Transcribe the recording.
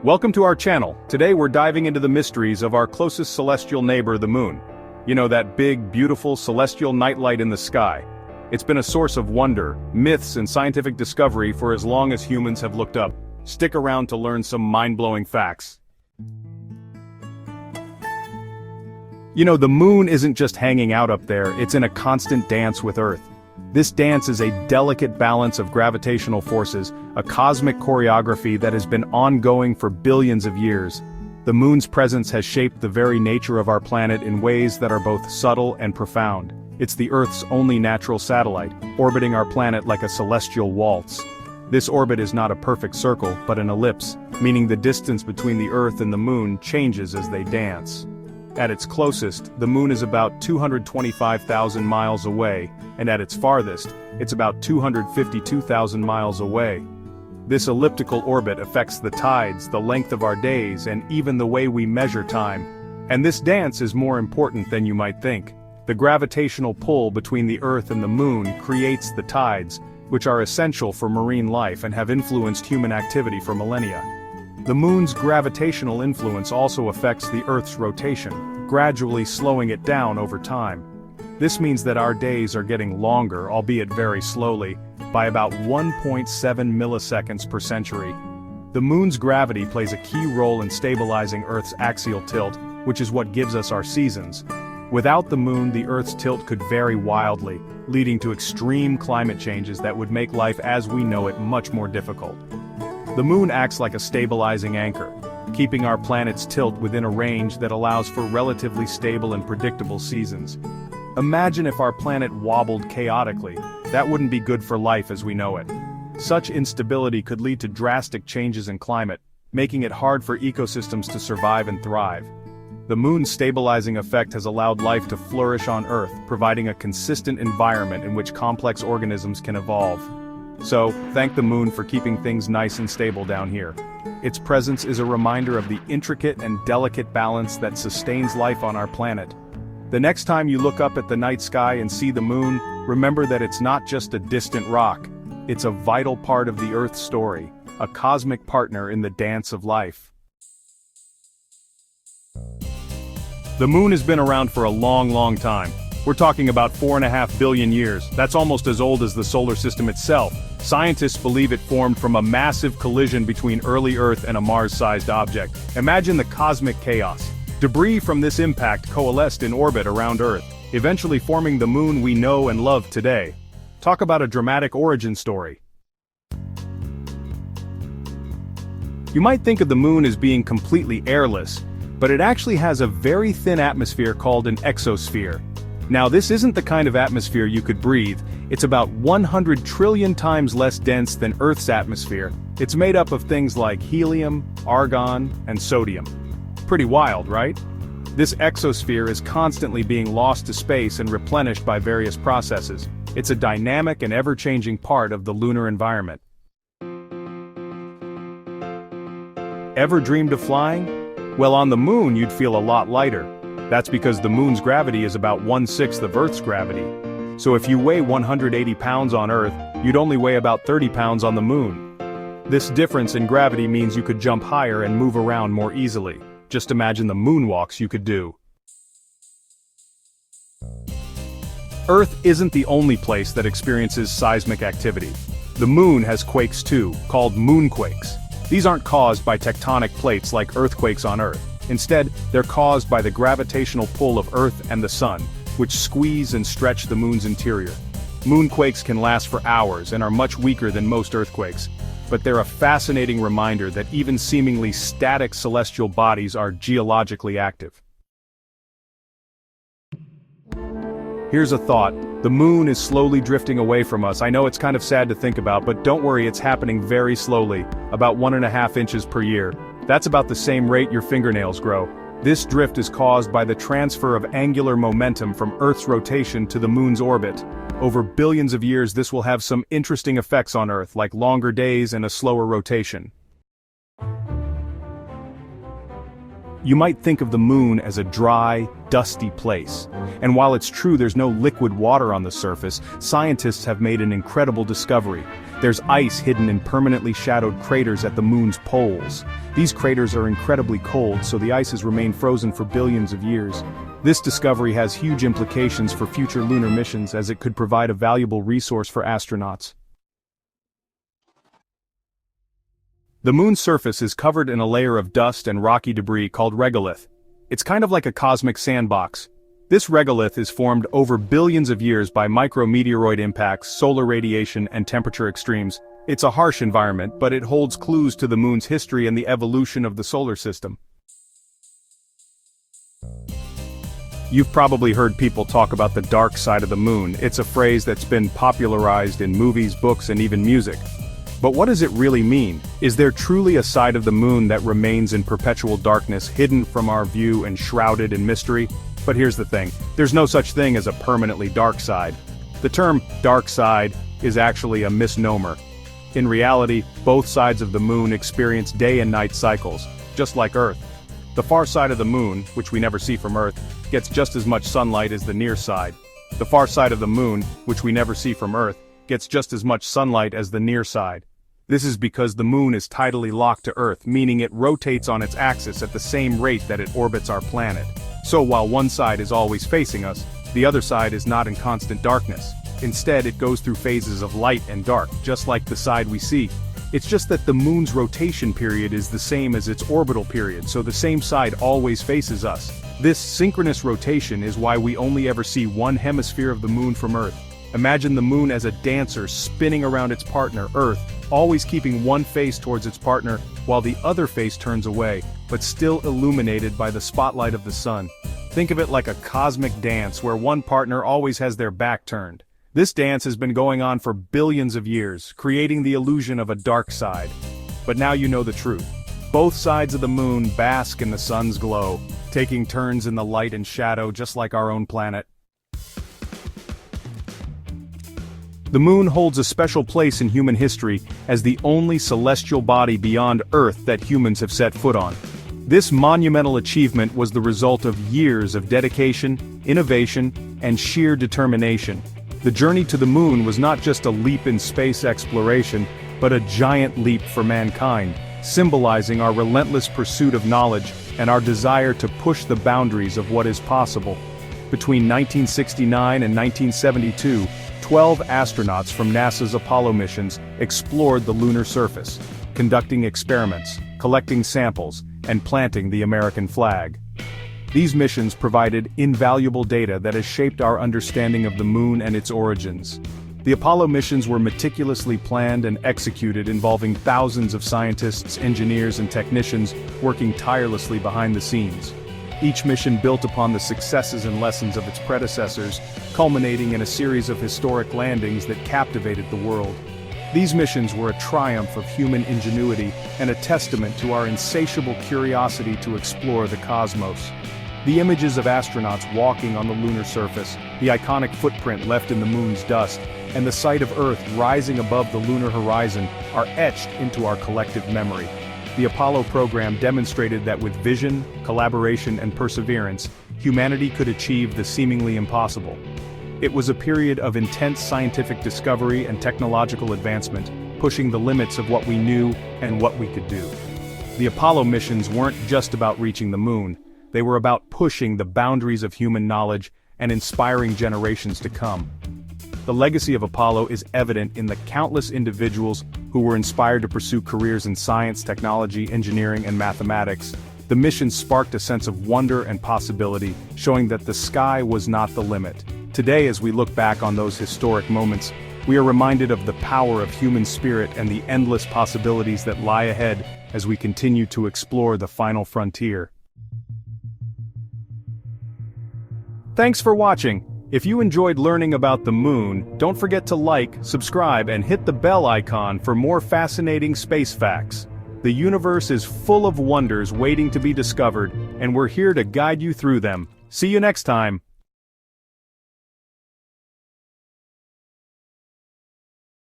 Welcome to our channel. Today we're diving into the mysteries of our closest celestial neighbor, the moon. You know, that big, beautiful celestial nightlight in the sky. It's been a source of wonder, myths, and scientific discovery for as long as humans have looked up. Stick around to learn some mind-blowing facts. You know, the moon isn't just hanging out up there, it's in a constant dance with Earth. This dance is a delicate balance of gravitational forces, a cosmic choreography that has been ongoing for billions of years. The moon's presence has shaped the very nature of our planet in ways that are both subtle and profound. It's the Earth's only natural satellite, orbiting our planet like a celestial waltz. This orbit is not a perfect circle, but an ellipse, meaning the distance between the Earth and the moon changes as they dance. At its closest, the moon is about 225,000 miles away, and at its farthest, it's about 252,000 miles away. This elliptical orbit affects the tides, the length of our days, and even the way we measure time. And this dance is more important than you might think. The gravitational pull between the Earth and the moon creates the tides, which are essential for marine life and have influenced human activity for millennia. The moon's gravitational influence also affects the Earth's rotation, gradually slowing it down over time. This means that our days are getting longer, albeit very slowly, by about 1.7 milliseconds per century. The moon's gravity plays a key role in stabilizing Earth's axial tilt, which is what gives us our seasons. Without the moon, the Earth's tilt could vary wildly, leading to extreme climate changes that would make life as we know it much more difficult. The moon acts like a stabilizing anchor, keeping our planet's tilt within a range that allows for relatively stable and predictable seasons. Imagine if our planet wobbled chaotically. That wouldn't be good for life as we know it. Such instability could lead to drastic changes in climate, making it hard for ecosystems to survive and thrive. The moon's stabilizing effect has allowed life to flourish on Earth, providing a consistent environment in which complex organisms can evolve. So, thank the moon for keeping things nice and stable down here. Its presence is a reminder of the intricate and delicate balance that sustains life on our planet. The next time you look up at the night sky and see the moon, remember that it's not just a distant rock. It's a vital part of the Earth's story, a cosmic partner in the dance of life. The moon has been around for a long time. We're talking about 4.5 billion years. That's almost as old as the solar system itself. Scientists believe it formed from a massive collision between early Earth and a Mars-sized object. Imagine the cosmic chaos. Debris from this impact coalesced in orbit around Earth, eventually forming the moon we know and love today. Talk about a dramatic origin story. You might think of the moon as being completely airless, but it actually has a very thin atmosphere called an exosphere. Now, this isn't the kind of atmosphere you could breathe. It's about 100 trillion times less dense than Earth's atmosphere. It's made up of things like helium, argon, and sodium. Pretty wild, right? This exosphere is constantly being lost to space and replenished by various processes. It's a dynamic and ever-changing part of the lunar environment. Ever dreamed of flying? Well, on the moon you'd feel a lot lighter. That's because the moon's gravity is about 1/6 of Earth's gravity. So if you weigh 180 pounds on Earth, you'd only weigh about 30 pounds on the moon. This difference in gravity means you could jump higher and move around more easily. Just imagine the moonwalks you could do. Earth isn't the only place that experiences seismic activity. The moon has quakes too, called moonquakes. These aren't caused by tectonic plates like earthquakes on Earth. Instead, they're caused by the gravitational pull of Earth and the Sun, which squeeze and stretch the moon's interior. Moonquakes can last for hours and are much weaker than most earthquakes, but they're a fascinating reminder that even seemingly static celestial bodies are geologically active. Here's a thought. The moon is slowly drifting away from us. I know it's kind of sad to think about, but don't worry, it's happening very slowly, about 1.5 inches per year. That's about the same rate your fingernails grow. This drift is caused by the transfer of angular momentum from Earth's rotation to the moon's orbit. Over billions of years, this will have some interesting effects on Earth, like longer days and a slower rotation. You might think of the moon as a dry, dusty place. And while it's true there's no liquid water on the surface, scientists have made an incredible discovery. There's ice hidden in permanently shadowed craters at the moon's poles. These craters are incredibly cold, so the ice has remained frozen for billions of years. This discovery has huge implications for future lunar missions, as it could provide a valuable resource for astronauts. The moon's surface is covered in a layer of dust and rocky debris called regolith. It's kind of like a cosmic sandbox. This regolith is formed over billions of years by micrometeoroid impacts, solar radiation, and temperature extremes. It's a harsh environment, but it holds clues to the moon's history and the evolution of the solar system. You've probably heard people talk about the dark side of the moon. It's a phrase that's been popularized in movies, books, and even music. But what does it really mean? Is there truly a side of the moon that remains in perpetual darkness, hidden from our view and shrouded in mystery? But here's the thing, there's no such thing as a permanently dark side. The term dark side is actually a misnomer. In reality, both sides of the moon experience day and night cycles, just like Earth. The far side of the moon, which we never see from Earth, gets just as much sunlight as the near side. The far side of the moon, which we never see from Earth, gets just as much sunlight as the near side. This is because the moon is tidally locked to Earth, meaning it rotates on its axis at the same rate that it orbits our planet. So while one side is always facing us, the other side is not in constant darkness. Instead, it goes through phases of light and dark, just like the side we see. It's just that the moon's rotation period is the same as its orbital period, so the same side always faces us. This synchronous rotation is why we only ever see one hemisphere of the moon from Earth. Imagine the moon as a dancer spinning around its partner, Earth, always keeping one face towards its partner while the other face turns away, but still illuminated by the spotlight of the sun. Think of it like a cosmic dance where one partner always has their back turned. This dance has been going on for billions of years, creating the illusion of a dark side. But now you know the truth. Both sides of the moon bask in the sun's glow, taking turns in the light and shadow just like our own planet. The moon holds a special place in human history as the only celestial body beyond Earth that humans have set foot on. This monumental achievement was the result of years of dedication, innovation, and sheer determination. The journey to the moon was not just a leap in space exploration, but a giant leap for mankind, symbolizing our relentless pursuit of knowledge and our desire to push the boundaries of what is possible. Between 1969 and 1972, 12 astronauts from NASA's Apollo missions explored the lunar surface, conducting experiments, collecting samples, and planting the American flag. These missions provided invaluable data that has shaped our understanding of the moon and its origins. The Apollo missions were meticulously planned and executed, involving thousands of scientists, engineers, and technicians working tirelessly behind the scenes. Each mission built upon the successes and lessons of its predecessors, culminating in a series of historic landings that captivated the world. These missions were a triumph of human ingenuity and a testament to our insatiable curiosity to explore the cosmos. The images of astronauts walking on the lunar surface, the iconic footprint left in the moon's dust, and the sight of Earth rising above the lunar horizon are etched into our collective memory. The Apollo program demonstrated that with vision, collaboration, and perseverance, humanity could achieve the seemingly impossible. It was a period of intense scientific discovery and technological advancement, pushing the limits of what we knew and what we could do. The Apollo missions weren't just about reaching the moon, they were about pushing the boundaries of human knowledge and inspiring generations to come. The legacy of Apollo is evident in the countless individuals who were inspired to pursue careers in science, technology, engineering, and mathematics. The mission sparked a sense of wonder and possibility, showing that the sky was not the limit. Today, as we look back on those historic moments, we are reminded of the power of human spirit and the endless possibilities that lie ahead as we continue to explore the final frontier. Thanks for watching. If you enjoyed learning about the moon, don't forget to like, subscribe, and hit the bell icon for more fascinating space facts. The universe is full of wonders waiting to be discovered, and we're here to guide you through them. See you next time.